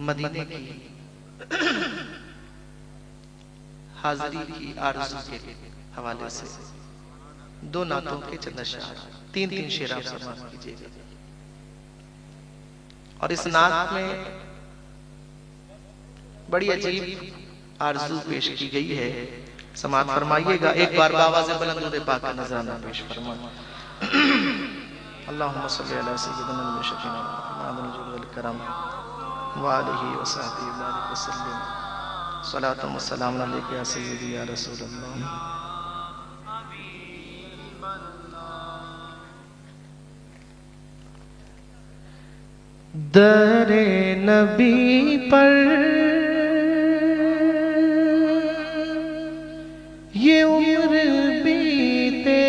مدینے کی حاضری کی آرزو کے حوالے سے دو نعتوں کے چند اشعار، تین شعر آپ سماعت کیجئے گا۔ اور اس نعت میں بڑی عجیب آرزو پیش کی گئی ہے، سماعت فرمائیے گا۔ ایک بار بآواز بلند درود پاک کا نذرانہ پیش فرمائیں۔ اللہم صلی علی سیدنا المشفین محمد الجود والکرم وآلہ وصحبہ وبارک وسلم۔ صلاۃ و سلام علیک یا سیدی یا رسول اللہ۔ در نبی پر یہ عمر بیتے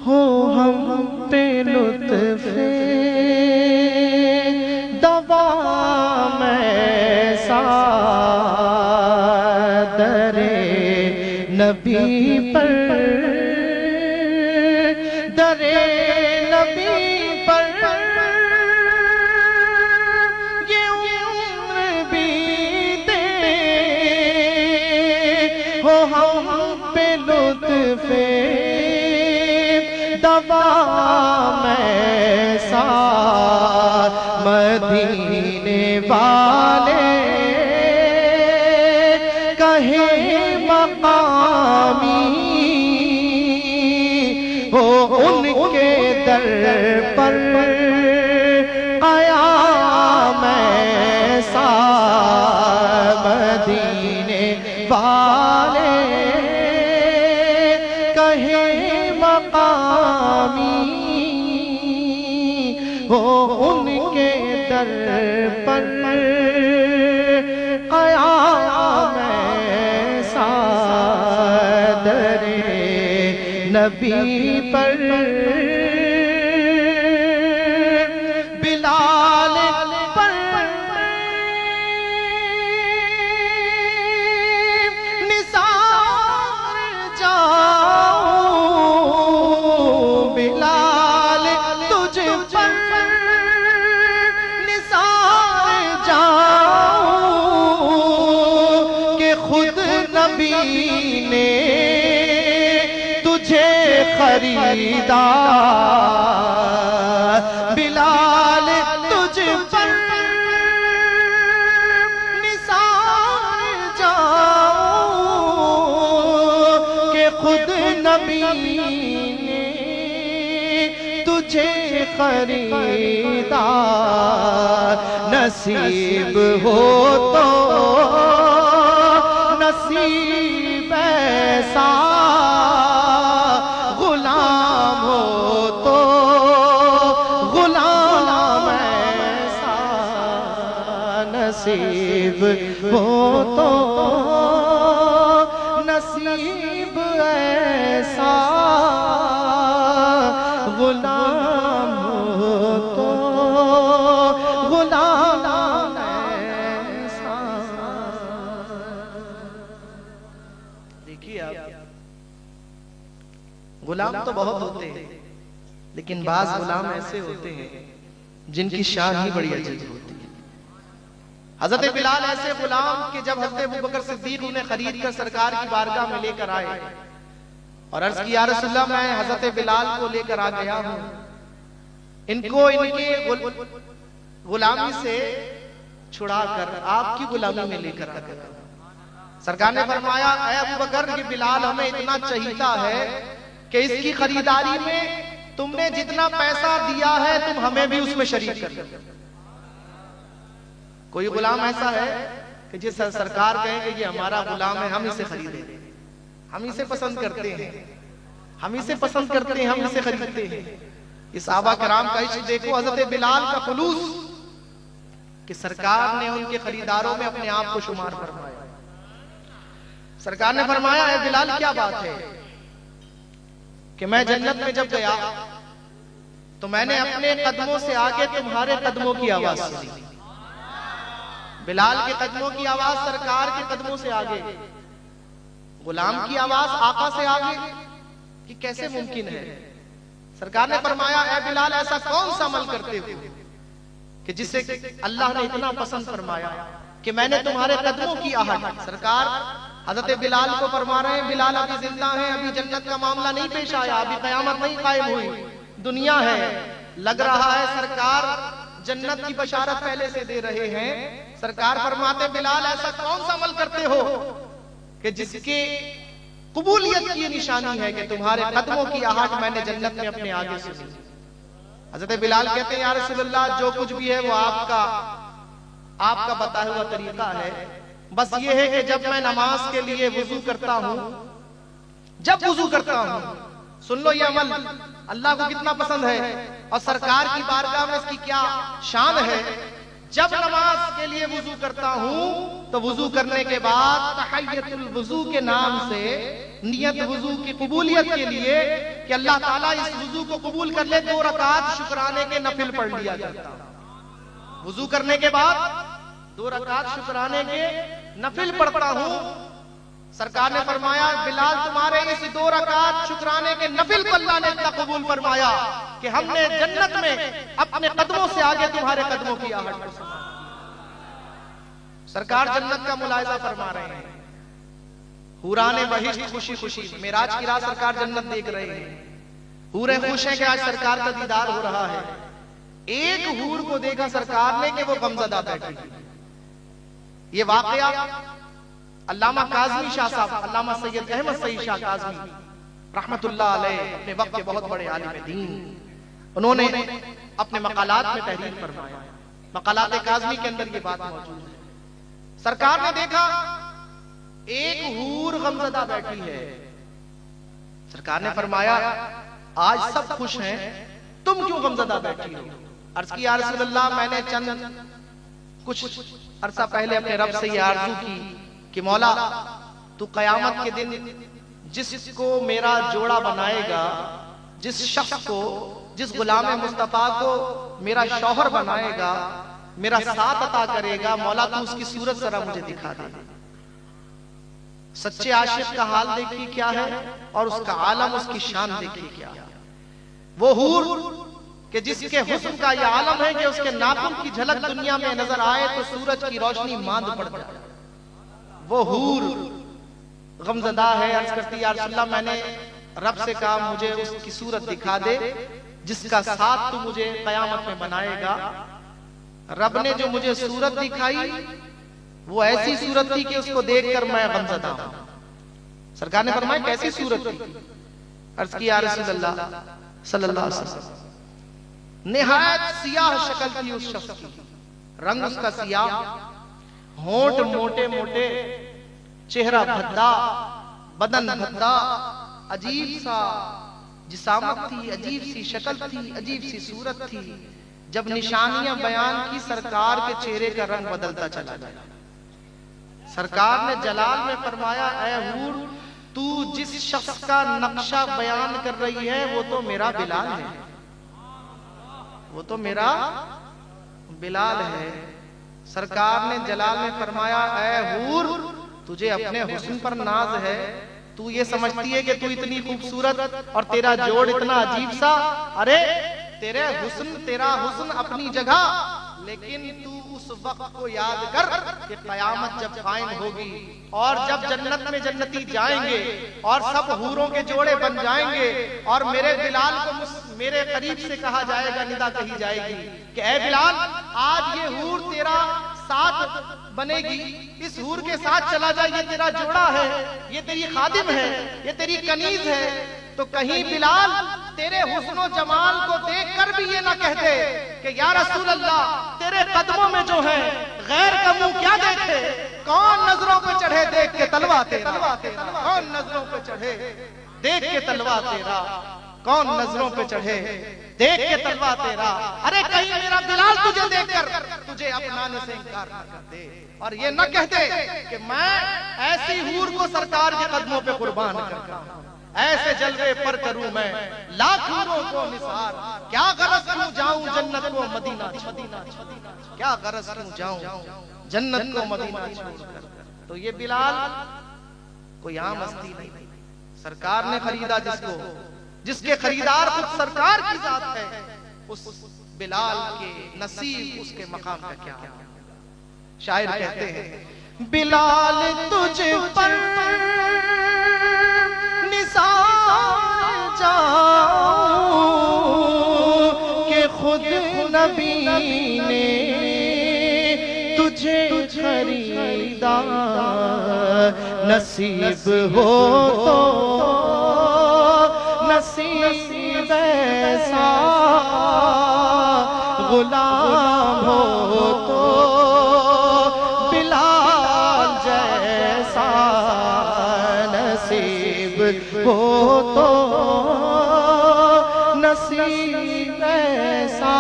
ہو ہم پہ لطف دوام ایسا، در نبی پر در نبی پر یہ عمر بیتے ہو ہم پہ لطف دوام ایسا، مدینے والے کہیں مقامی ہو ان کے در پر قیام ایسا، مدینے والے کہیں مقامی ہو ان کے در پر قیام ایسا، در نبی پر بلال پر نثار جاؤں، بلال تجھ پر نثار جاؤں کہ خود نبی نے تجھے خریدا، بلال تجھ پر نثار جاؤں کہ خود نبی نے تجھے خریدا، نصیب ہو تو نصیب ایسا، غلام ہو تو غلام ایسا، نصیب ہو تو نصیب ایسا، غلام ہو تو غلام ایسا۔ دیکھیے آپ، غلام تو بہت ہوتے ہیں لیکن بعض غلام ایسے ہوتے ہیں جن کی شان ہی بڑی عجیب ہوتی ہے۔ حضرت بلال ایسے غلام کہ جب حضرت ابوبکر صدیق انہیں خرید کر سرکار کی بارگاہ میں لے کر آئے اور عرض کی یا رسول اللہ میں حضرت بلال کو لے کر آ گیا ہوں، ان کو ان کے غلامی سے چھڑا کر آپ کی غلامی میں لے کر آ گیا ہوں۔ سرکار نے فرمایا اے ابوبکر کہ بلال ہمیں اتنا چہیتا ہے کہ اس کی خریداری میں تم نے جتنا پیسہ دیا ہے تم ہمیں بھی اس میں شریک کر دو۔ کوئی غلام ایسا ہے کہ جس سرکار کہیں کہ یہ ہمارا غلام ہے، ہم اسے خریدیں، ہم اسے پسند کرتے ہیں، ہم اسے پسند کرتے ہیں، ہم اسے خریدتے ہیں۔ اس صحابہ کرام کا عشق دیکھو، حضرت بلال کا خلوص کہ سرکار نے ان کے خریداروں میں اپنے آپ کو شمار فرمایا۔ سرکار نے فرمایا اے بلال کیا بات ہے کہ میں جنت میں جب گیا تو میں نے اپنے قدموں سے آگے تمہارے قدموں کی آواز سنی۔ بلال کے قدموں کی آواز سرکار کے قدموں سے آگے، غلام کی آواز آقا سے آگے، یہ کیسے ممکن ہے؟ سرکار نے فرمایا اے بلال ایسا کون سا عمل کرتے ہو کہ جسے اللہ نے اتنا پسند فرمایا کہ میں نے تمہارے قدموں کی آہٹ. سرکار حضرت بلال کو فرما رہے ہیں بلال ابھی زندہ ہیں, ابھی جنت کا معاملہ نہیں پیش آیا, ابھی قیامت نہیں قائم ہوئی, دنیا ہے. لگ رہا ہے سرکار جنت کی بشارت پہلے سے دے رہے ہیں. سرکار فرماتے بلال ایسا کون سا عمل کرتے ہو کہ جس کے قبولیت کی نشانی ہے کہ تمہارے قدموں کی آہٹ میں نے جنت میں اپنے آگے سنی. حضرت بلال کہتے ہیں یا رسول اللہ جو کچھ بھی ہے وہ آپ کا بتایا ہوا طریقہ ہے, بس یہ ہے کہ جب میں نماز کے لیے وضو کرتا ہوں, جب وضو کرتا ہوں, سن لو یہ عمل اللہ کو کتنا پسند ہے اور سرکار کی بارگاہ میں اس کی کیا شان ہے. جب نماز کے لیے وضو کرتا ہوں تو وضو کرنے کے بعد تحیت الوضو کے نام سے نیت وضو کی قبولیت کے لیے کہ اللہ تعالیٰ اس وضو کو قبول کر لے 2 رکعت شکرانے کے نفل پڑھ لیا جاتا. وضو کرنے کے بعد 2 رکعت شکرانے کے نفل پڑھتا ہوں. سرکار نے فرمایا بلال تمہارے اس 2 رکعت شکرانے کے نفل کو اللہ نے اتنا قبول فرمایا کہ ہم نے جنت میں اپنے قدموں سے آگے تمہارے قدموں کی آہٹ کو سنا. سرکار جنت کا ملاحظہ فرما رہے ہیں. حوران بہشت خوشی خوشی معراج کی رات سرکار جنت دیکھ رہے ہیں. حوریں خوش ہیں کہ آج سرکار کا دیدار ہو رہا ہے. ایک حور کو دیکھا سرکار نے کہ وہ غمزدہ بیٹھی. یہ واقعہ علامہ کاظمی شاہ صاحب, علامہ سید احمد سعید شاہ کاظمی رحمت اللہ علیہ اپنے وقت کے بہت بڑے عالم دین, انہوں نے اپنے مقالات میں تحریر فرمایا. مقالات کاظمی کے اندر یہ بات موجود ہے. سرکار نے دیکھا ایک حور غمزدہ بیٹھی ہے. سرکار نے فرمایا آج سب خوش ہیں, تم کیوں غمزدہ بیٹھی ہو؟ عرض کی یا رسول اللہ میں نے چند کچھ عرصہ پہلے اپنے رب سے یہ آرزو کی کہ مولا تو قیامت کے دن جس کو میرا جوڑا بنائے گا, جس شخص کو, جس غلام مصطفیٰ کو میرا شوہر بنائے گا, میرا ساتھ عطا کرے گا, مولا تو اس کی صورت ذرا مجھے دکھا دے. سچے عاشق کا حال دیکھیے کیا ہے اور اس کا عالم, اس کی شان دیکھیے کیا ہے. وہ حور کہ جس کے حسن کا یہ عالم ہے کہ اس کے ناخن کی جھلک دنیا میں نظر آئے تو سورج کی روشنی ماند پڑ جائے. وہ حور غمزدہ ہے, عرض کرتی یا رسول اللہ میں نے رب سے کہا مجھے اس کی صورت دکھا دے جس کا ساتھ تو مجھے قیامت میں بنائے گا. رب نے جو مجھے صورت دکھائی وہ ایسی صورت تھی کہ اس کو دیکھ کر میں غمزدہ ہوں. سرکار نے فرمایا کیسی صورت تھی؟ عرض کی یا رسول اللہ صلی اللہ علیہ وسلم نہایت سیاہ شکل تھی اس شخص کی, رنگ اس کا سیاہ, ہونٹ موٹے موٹے, چہرہ بھدا, بدن بھدا, عجیب سا جسامت تھی, عجیب سی شکل تھی, عجیب سی صورت تھی. جب نشانیاں بیان کی سرکار کے چہرے کا رنگ بدلتا چلا گیا. سرکار نے جلال میں فرمایا اے حور تو جس شخص کا نقشہ بیان کر رہی ہے وہ تو میرا بلال ہے, وہ تو میرا بلال ہے. سرکار نے جلال میں فرمایا اے حور تجھے اپنے حسن پر ناز ہے, تو یہ سمجھتی ہے کہ تو اتنی خوبصورت اور تیرا جوڑ اتنا عجیب سا, ارے تیرا حسن اپنی جگہ, لیکن تو اس وقت کو یاد کر کہ قیامت جب قائم ہوگی اور جب جنت میں جنتی جائیں گے اور سب حوروں کے جوڑے بن جائیں گے اور میرے بلال کو میرے قریب سے کہا جائے گا, ندا کہی جائے گی کہ اے بلال آج یہ حور تیرا ساتھ بنے گی, اس حور کے ساتھ چلا جائے, یہ تیرا جوڑا ہے, یہ تیری خادم ہے, یہ تیری کنیز ہے. تو کہیں بلال تیرے حسن و جمال کو دیکھ کر بھی یہ نہ کہتے کہ یا رسول اللہ تیرے قدموں میں جو ہے غیر کا منہ کیا دیکھے, کون نظروں پہ چڑھے دیکھ کے تلوا تیرا, کون نظروں پہ چڑھے دیکھ کے تلوا تیرا, کون نظروں پہ چڑھے دیکھ کے تلوا تیرا. ارے کہیں میرا بلال تجھے دیکھ کر تجھے اپنانے سے انکار نہ کر دے اور یہ نہ کہتے کہ میں ایسی حور کو سرکار کے قدموں پہ قربان کرتا ہوں, ایسے جلوے پر کروں میں لاکھ حوروں کو نثار, کیا غرض کیوں جاؤں جنت کو مدینہ, کیا غرض کیوں جاؤں جنت کو مدینہ چھوڑ کر. تو یہ بلال کوئی عام ہستی نہیں, سرکار نے خریدا جس کو, جس کے خریدار خود سرکار کی ذات ہے، اس بلال کے نصیب، اس کے مقام کا کیا ہے؟ شاعر کہتے ہیں بلال تجھ پر نثار جاؤں کہ خود نبی نے تجھے خریدا، نصیب ہو تو نصیب ایسا، غلام ہو تو بلال جیسا، نصیب ہو تو نصیب ایسا،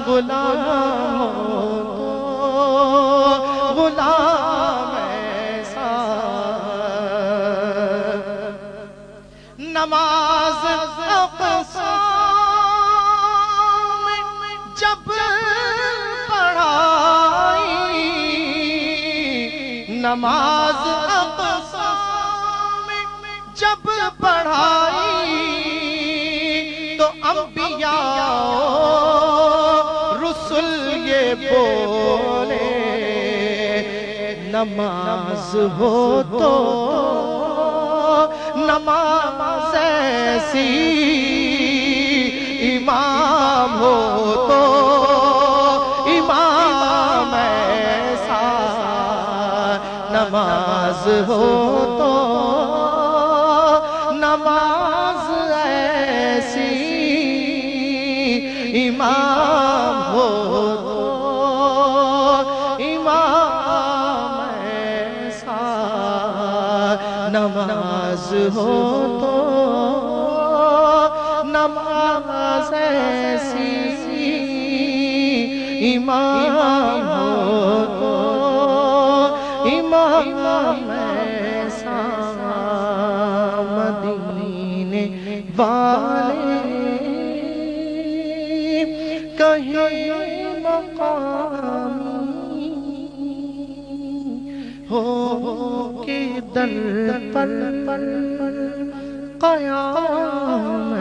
غلام ہو تو غلام ایسا۔ نماز اقصی جب پڑھائی، نماز اقصی جب پڑھائی تو انبیاء رسل یہ بولے، نماز ہو تو نماز ایسی، امام ہو تو امام ایسا، نماز ہو تو نماز ایسی، امام ہو تو امام ایسا، نماز ہو تو نماز ایسی، امام ہو تو امام ایسا۔ مدینے والے کہیں مقامی ہو کے در پر قیام